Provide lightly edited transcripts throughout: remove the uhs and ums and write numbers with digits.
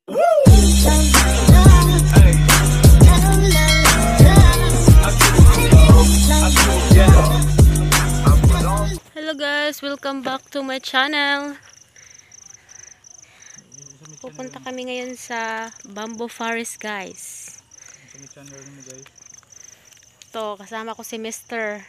Hello guys, welcome back to my channel. Pupunta kami ngayon sa Bamboo Forest guys. Ito, kasama ko si Mr.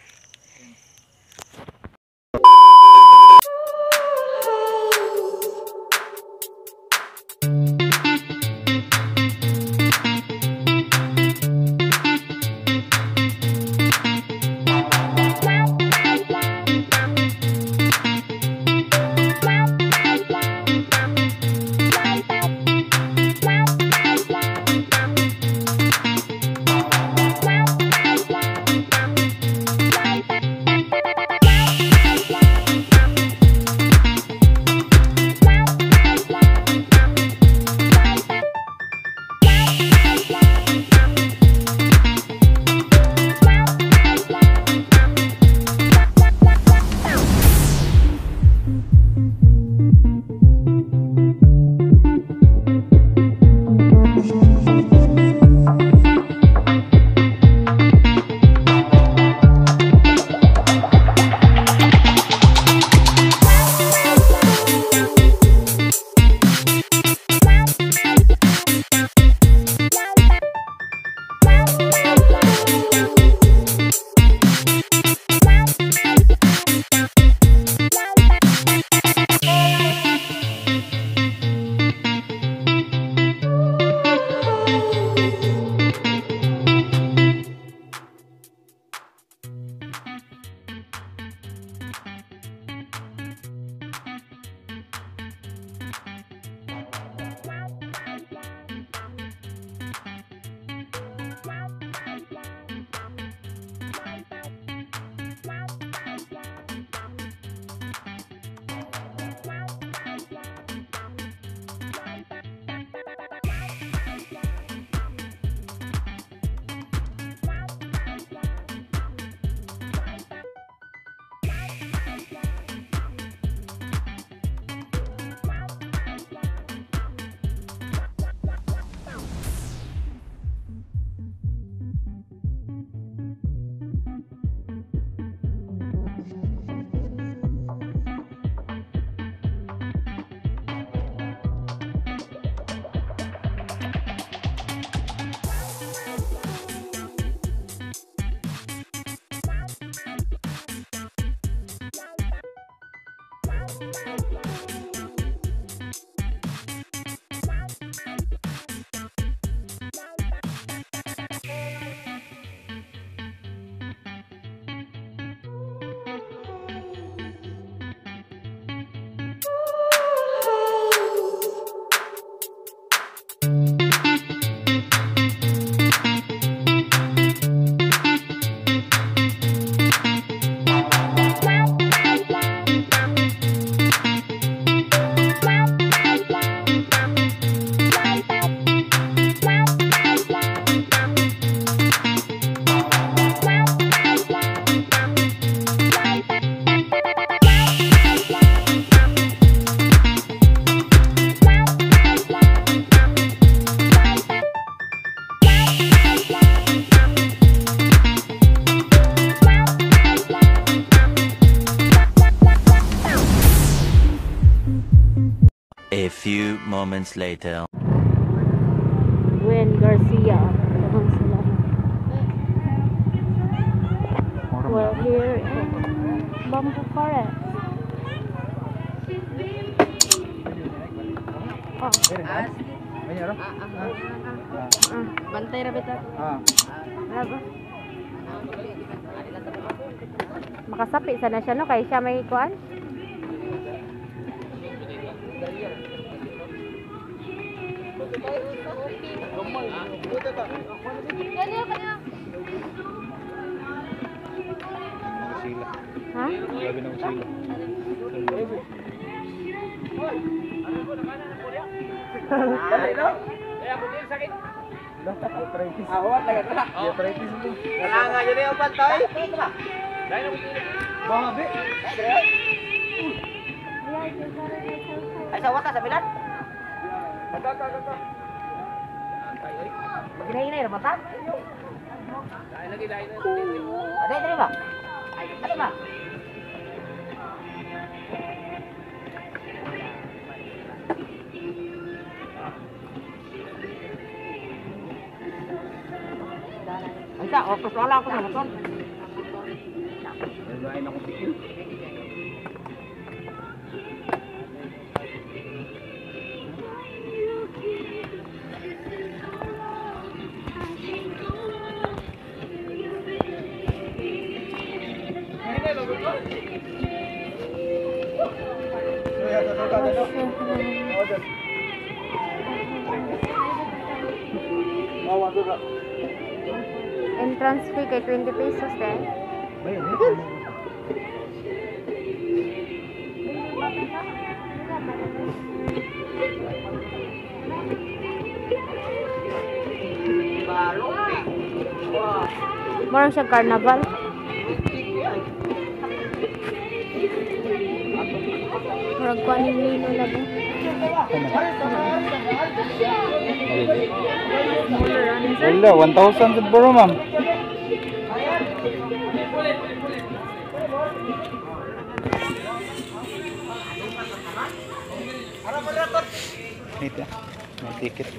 A few moments later. Gwen Garcia. We're here in Bamboo Forest. Bantay ra bita. Makasapi sana siya no kay siya may kuan. Ha? Grabe na usila. Awat lagi ka. Arthritis mo. Nanga jud yung pantay. Dai na busila. Bahabi. Ay sa wata sa bilan. Ginahinay na mata? Lagi. Dali ba? Dali ba? Ay sa, opos wala ako sa motor. Naglain ako tikin. Entrance fee kay 20 pesos din. Murang siya carnival. Murag kuha ni Lino lagi. Wala, 1,000 sa bro, ma'am. Ito, may ticket.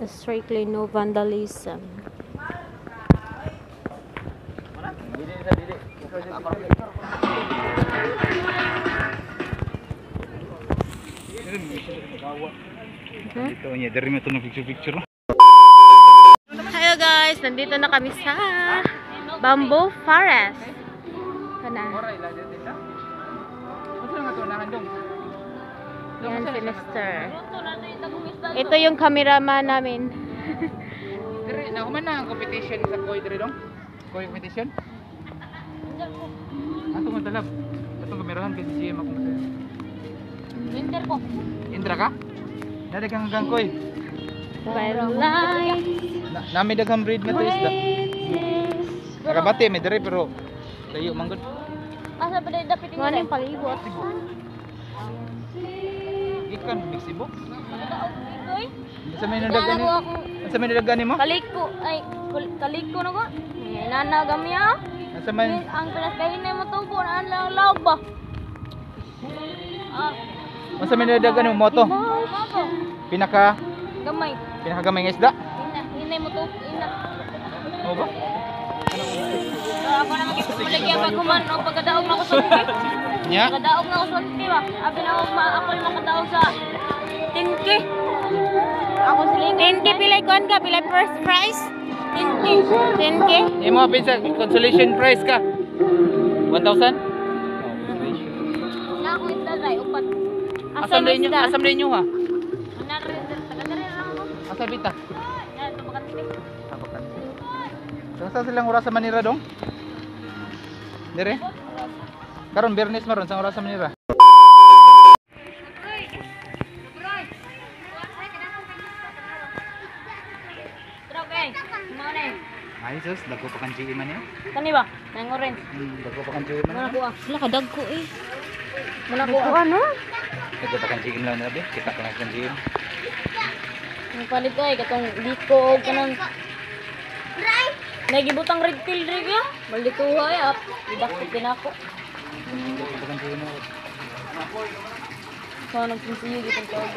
Strictly no vandalism. Ito niya, dari mo ito ng picture-picture. Hello guys, nandito na kami sa Bamboo Forest. Kana. Yan si Mr. Ito yung cameraman namin. Dire na human na ang competition sa Koy dire dong. Koy competition. Ato mo talab. Atong kamerahan kasi siya makuha. Winter ko. Indra ka? Nada kang hanggang Koy. Twilight. Nami daghang breed na to isda. Nakabati may dire pero layo man gud. Asa ba dapat tingnan? Ano yung palibot? Ikan Mexico. Oy. Sa may nadagan ni. Sa may nadagan ni mo? Kaliko ay kaliko na ko. Nanagam ya. Sa may Ang pinakain na mo tubo na ang lawg ba? sa may nadagan mo moto. Pinaka Gamay. pinakagamay nga isda. Hinay mo tubo ina. Mo ba? Ako na magipulagi ang paghuman o pagkadaog na ko sa buhay. Nya? Pagkadaog na ko sa buhay ba? Abi na ako yung makadaog sa 10K. Ako siling 10K pilay kuan ka, pilay first prize. 10K. Imo pinsa consolation prize ka. 1,000? Na ako isda dai upat. Asam din nyo ha? Ana rin taga-diri lang ko. Asa bita? Na to bakante. Sa silang oras sa Manila dong? Dire? Karon Bernes maron sa oras sa Manila. Okay. Mo ni. Ay sus, dagko pa kan GE man ya. Kani ba? Nang orange. Dagko pa kan GE man. Muna ko ah. Wala ka dagko eh. Muna ko ano? Dagko pa kan GE lang nabi. Kita pa kan GE. Ang palit ko ay katong diko og kanang nagibutang red pill diri ko. Baldi ko ay up. Idakot din ako. Dagko pa kan GE mo. So nagsinsiyo gitong tawag.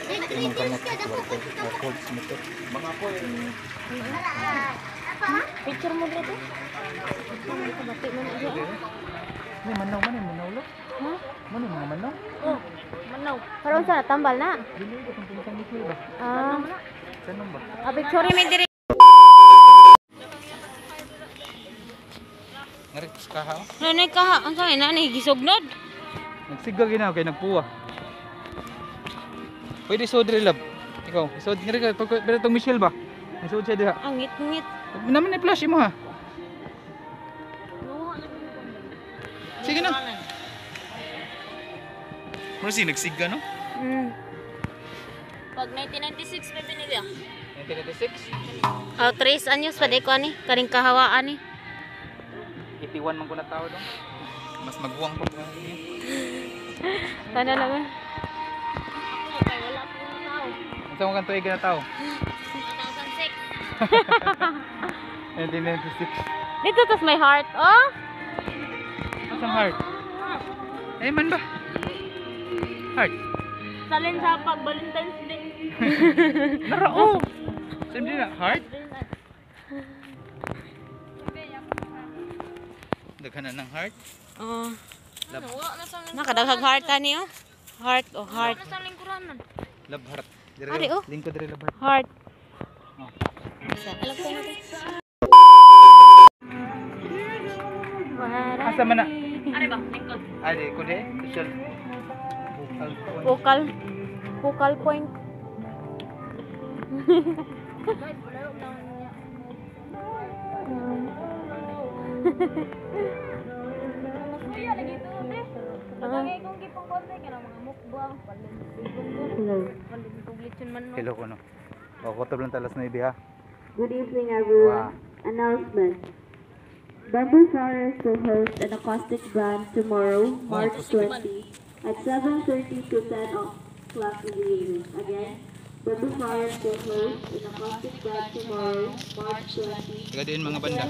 Imong kamot cold smith. Mga po Picture mo dito. Kabati mo na iya. Ni manaw man manaw lo. Ha? Mano mga manaw? Oh, manaw. Karon sa tambal na. Dili ko kung tumitang ni ba. Ah, Kanang ba? picture mi diri. Ngari kaha. Nanay ka, ang sa ina ni gisugnod. Nagsiga ginaw kay nagpuwa. Pwede so dire lab. Ikaw, isod nga rin ka. Pero itong Michelle ba? Isod siya diha. Ang ngit-ngit. Naman na flash mo ha. Sige na. Marcy, nagsiga no? Mm. Pag 1996 pa binili ah. 1996? Oh, 3 anyos pa di ko ani. Karing kahawaan ni. 81 man ko na tao dong. Mas maguwang pa ko niya. Sana naman. Ako kay wala pa na tao. Unsa mo kan tuig na tao? 2006. 1996. Dito tas my heart. Oh. Asang heart? Eh man ba? Heart. Salin sa pag Valentine's Day. Narao. Saan din na? Heart? Daghan na ng heart. Oh. Love, Nakadaghag heart ani oh. Heart oh heart. love heart. Dire, Ari, oh. lingkod dire love heart. Heart. Oh. Alam ko na. Asa man na? Ano ba? Lingkod. Adi ko de. Social. Focal. Focal point. Hello ko no. O kotob lang talas na ibiha. Good evening, everyone. Announcement. Bamboo Forest will host an acoustic band tomorrow, March 20, at 7:30 to 10 o'clock in the evening. Again, Bamboo Forest will host an acoustic band tomorrow, March 20, Taga diin mga banda.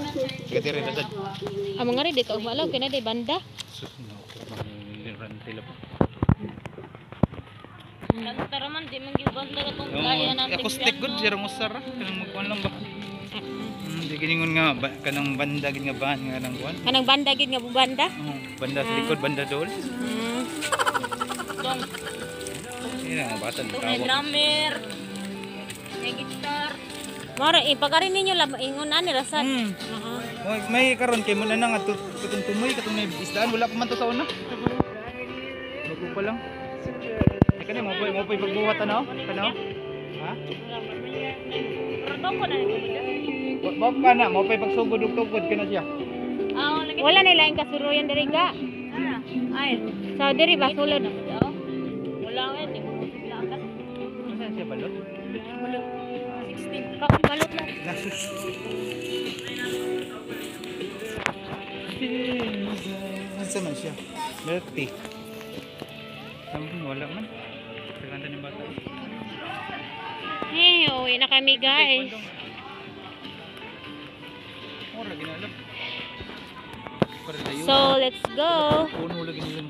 Taga dire dasad. Ang mga rin, di ka umalaw, kina di banda. Sus no. Liran sila po. Nagtara man, di man yung banda ka itong kaya natin. Acoustic good sira mo sara. Kanang magkuan lang ba? Di giningon nga kanang banda gid nga ban nga nang kuan. Kanang banda, gid nga banda. Banda sa likod, banda dool. Dong, Ina nga bata may tawag. drummer, may guitar. Mara, ipagarin ninyo lang, ingon na ni Rasan. May karon kay mo na nga tutong tumoy katong may isdaan wala pa man to sa una. Bago pa lang. Kani mo poy pagbuhat ano? Kano? Ha? Rodong ko na ni Mo ka na, mo poy pagsugod ug tugod kana siya. wala nila yung kasuruyan diri ka. Ay, sa diri ba sulod? Wala nga, di mo sila akat. Saan siya balot? 16 balot lang. Nasus. Saan man siya? Milk tea. Wala man. Kaganda ng bata. Hey, uwi na kami guys. Ora ginalap. So, let's go. Puno lagi nila.